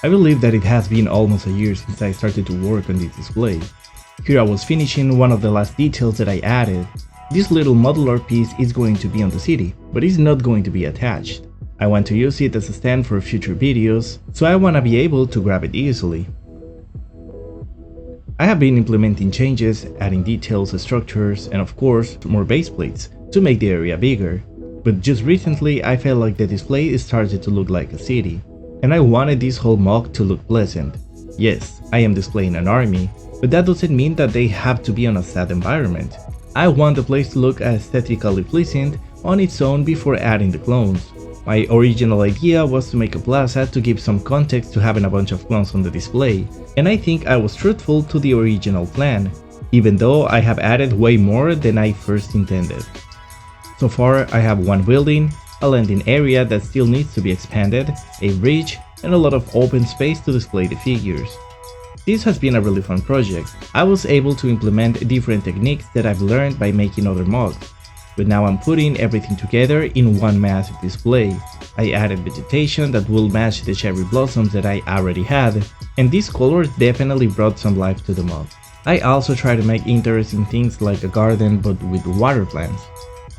I believe that it has been almost a year since I started to work on this display. Here I was finishing one of the last details that I added. This little modular piece is going to be on the city, but it's not going to be attached. I want to use it as a stand for future videos, so I want to be able to grab it easily. I have been implementing changes, adding details, structures, and of course, more base plates to make the area bigger. But just recently I felt like the display started to look like a city, and I wanted this whole mock to look pleasant. Yes, I am displaying an army, but that doesn't mean that they have to be on a sad environment. I want the place to look aesthetically pleasing on its own before adding the clones. My original idea was to make a plaza to give some context to having a bunch of clones on the display, and I think I was truthful to the original plan, even though I have added way more than I first intended. So far I have one building, a landing area that still needs to be expanded, a bridge, and a lot of open space to display the figures. This has been a really fun project. I was able to implement different techniques that I've learned by making other mocks, but now I'm putting everything together in one massive display. I added vegetation that will match the cherry blossoms that I already had, and these colors definitely brought some life to the mock. I also try to make interesting things like a garden but with water plants,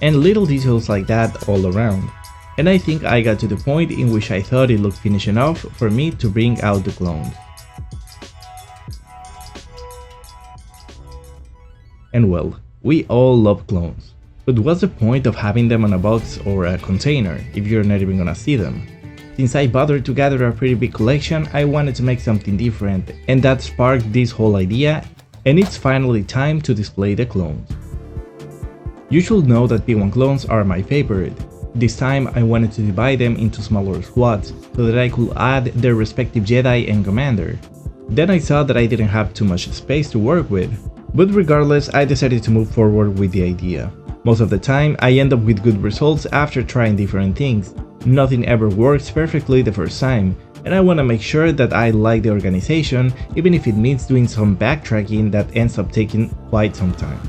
and little details like that all around. And I think I got to the point in which I thought it looked finished enough for me to bring out the clones. And well, we all love clones. But what's the point of having them on a box or a container if you're not even gonna see them? Since I bothered to gather a pretty big collection, I wanted to make something different, and that sparked this whole idea, and it's finally time to display the clones. You should know that P1 clones are my favorite. This time I wanted to divide them into smaller squads so that I could add their respective Jedi and Commander. Then I saw that I didn't have too much space to work with, but regardless I decided to move forward with the idea. Most of the time I end up with good results after trying different things. Nothing ever works perfectly the first time, and I want to make sure that I like the organization even if it means doing some backtracking that ends up taking quite some time.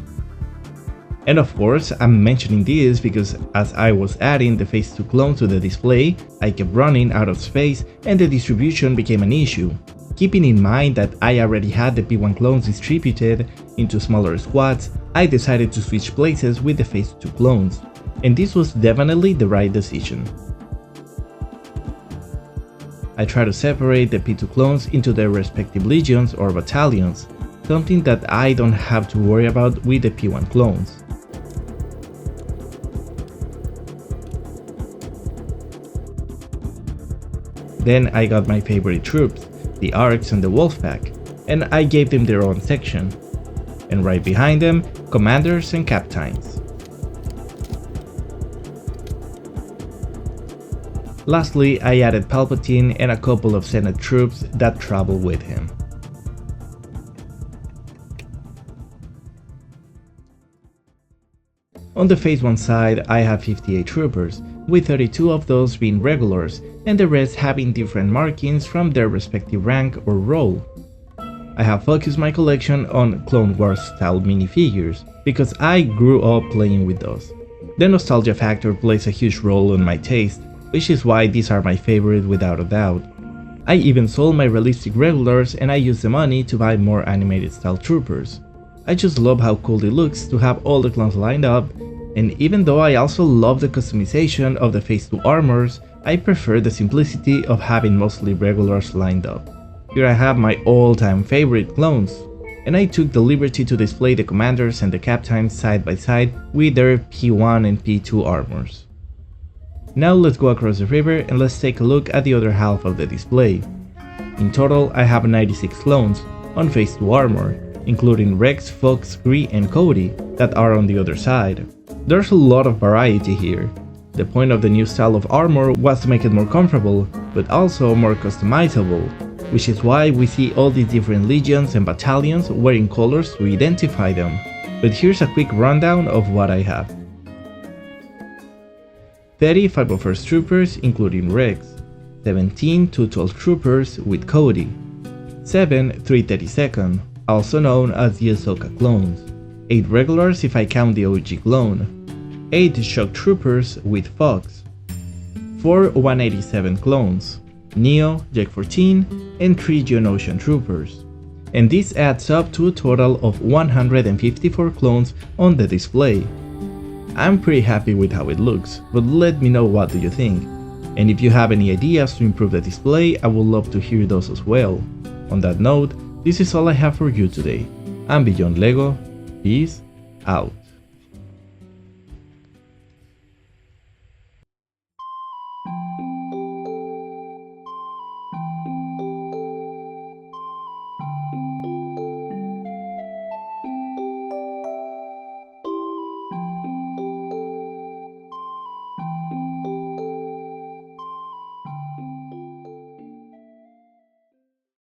And of course, I'm mentioning this because as I was adding the Phase 2 clones to the display, I kept running out of space and the distribution became an issue. Keeping in mind that I already had the P1 clones distributed into smaller squads, I decided to switch places with the Phase 2 clones, and this was definitely the right decision. I try to separate the P2 clones into their respective legions or battalions, something that I don't have to worry about with the P1 clones. Then I got my favorite troops, the Arcs and the Wolfpack, and I gave them their own section. And right behind them, commanders and captains. Lastly, I added Palpatine and a couple of Senate troops that travel with him. On the Phase 1 side, I have 58 troopers, with 32 of those being regulars, and the rest having different markings from their respective rank or role. I have focused my collection on Clone Wars style minifigures, because I grew up playing with those. The nostalgia factor plays a huge role in my taste, which is why these are my favorite without a doubt. I even sold my realistic regulars and I used the money to buy more animated style troopers. I just love how cool it looks to have all the clones lined up, and even though I also love the customization of the Phase 2 armors, I prefer the simplicity of having mostly regulars lined up. Here I have my all-time favorite clones, and I took the liberty to display the commanders and the captains side by side with their P1 and P2 armors. Now let's go across the river and let's take a look at the other half of the display. In total I have 96 clones on Phase 2 armor, including Rex, Fox, Gree, and Cody that are on the other side. There's a lot of variety here. The point of the new style of armor was to make it more comfortable, but also more customizable, which is why we see all these different legions and battalions wearing colors to identify them. But here's a quick rundown of what I have. 30 501st troopers including Rex, 17 212 troopers with Cody, 7 332nd, also known as the Ahsoka clones, 8 regulars if I count the OG clone, 8 shock troopers with Fox, 4 187 clones, Neo, Jak 14, and 3 Geonosian troopers. And this adds up to a total of 154 clones on the display. I'm pretty happy with how it looks, but let me know what do you think. And if you have any ideas to improve the display, I would love to hear those as well. On that note, this is all I have for you today. I'm Beyond Lego, peace out.